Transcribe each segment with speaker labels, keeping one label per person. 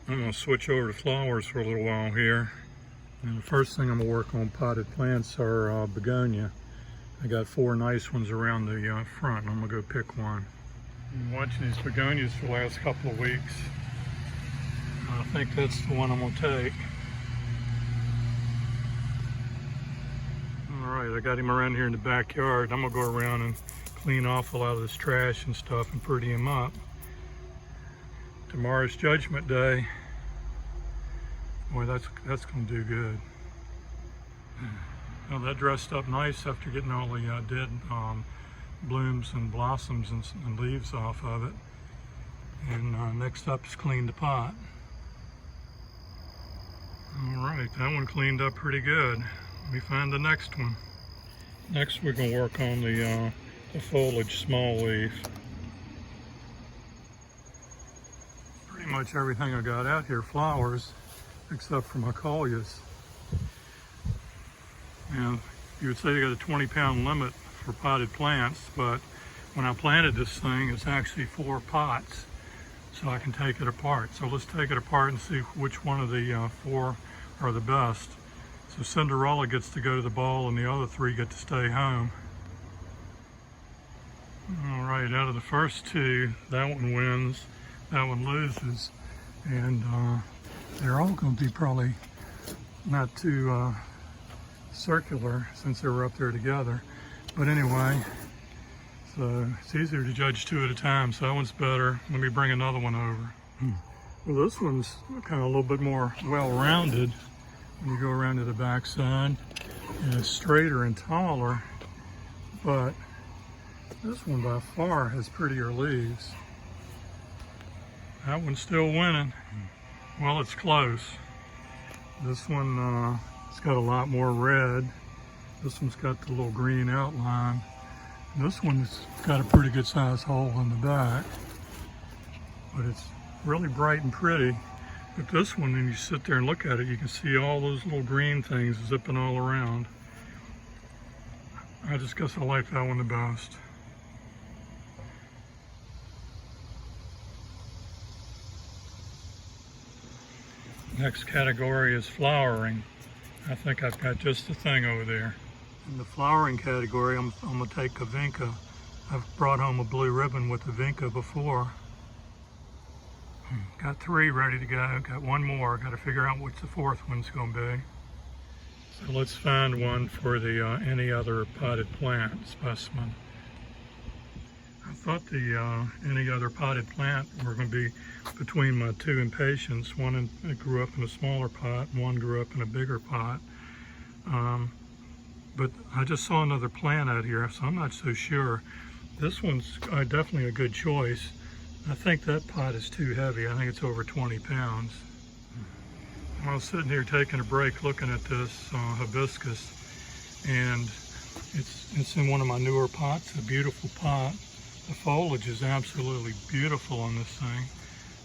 Speaker 1: I'm going to switch over to flowers for a little while here. And the first thing I'm going to work on potted plants are begonia. I got 4 nice ones around the front. I'm going to go pick one. Been watching these begonias for the last couple of weeks. I think that's the one I'm going to take. Alright, I got him around here in the backyard. I'm going to go around and clean off a lot of this trash and stuff and pretty him up. Tomorrow's Judgment Day. Boy, that's going to do good. Well, that dressed up nice after getting all the dead blooms and blossoms and leaves off of it. And next up is clean the pot. Alright, that one cleaned up pretty good. Let me find the next one. Next we're going to work on the foliage small leaf. Pretty much everything I got out here flowers, except for my callias. And you would say you got a 20-pound limit for potted plants, but when I planted this thing, it's actually 4 pots, so I can take it apart. So let's take it apart and see which one of the 4 are the best. So Cinderella gets to go to the ball and the other 3 get to stay home. All right, out of the first 2, that one wins, that one loses. And they're all going to be probably not too circular since they were up there together. But anyway, so it's easier to judge 2 at a time, so that one's better. Let me bring another one over. Well, this one's kind of a little bit more well-rounded when you go around to the back side, and it's straighter and taller, but this one by far has prettier leaves. That one's still winning. Well, it's close. This one it's got a lot more red. This one's got the little green outline. This one's got a pretty good sized hole in the back, but it's really bright and pretty. But this one, when you sit there and look at it, you can see all those little green things zipping all around. I just guess I like that one the best. Next category is flowering. I think I've got just the thing over there. In the flowering category, I'm going to take a vinca. I've brought home a blue ribbon with a vinca before. Got 3 ready to go. Got 1 more. Got to figure out which the 4th one's going to be. So let's find one for the any other potted plant specimen. I thought the any other potted plant were going to be between my 2 impatiens. One grew up in a smaller pot, and one grew up in a bigger pot. But I just saw another plant out here, so I'm not so sure. This one's definitely a good choice. I think that pot is too heavy. I think it's over 20 pounds. I was sitting here taking a break looking at this hibiscus, and it's in one of my newer pots, a beautiful pot. The foliage is absolutely beautiful on this thing.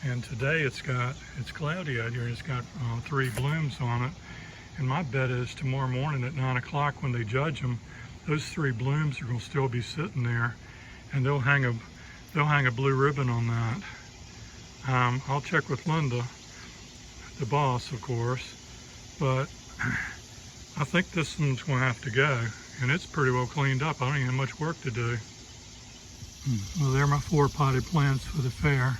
Speaker 1: And today it's cloudy out here, and it's got 3 blooms on it. And my bet is tomorrow morning at 9 o'clock when they judge them, those 3 blooms are going to still be sitting there, and they'll hang a blue ribbon on that. I'll check with Linda, the boss, of course, but I think this one's going to have to go, and it's pretty well cleaned up. I don't even have much work to do. Well, there are my 4 potted plants for the fair.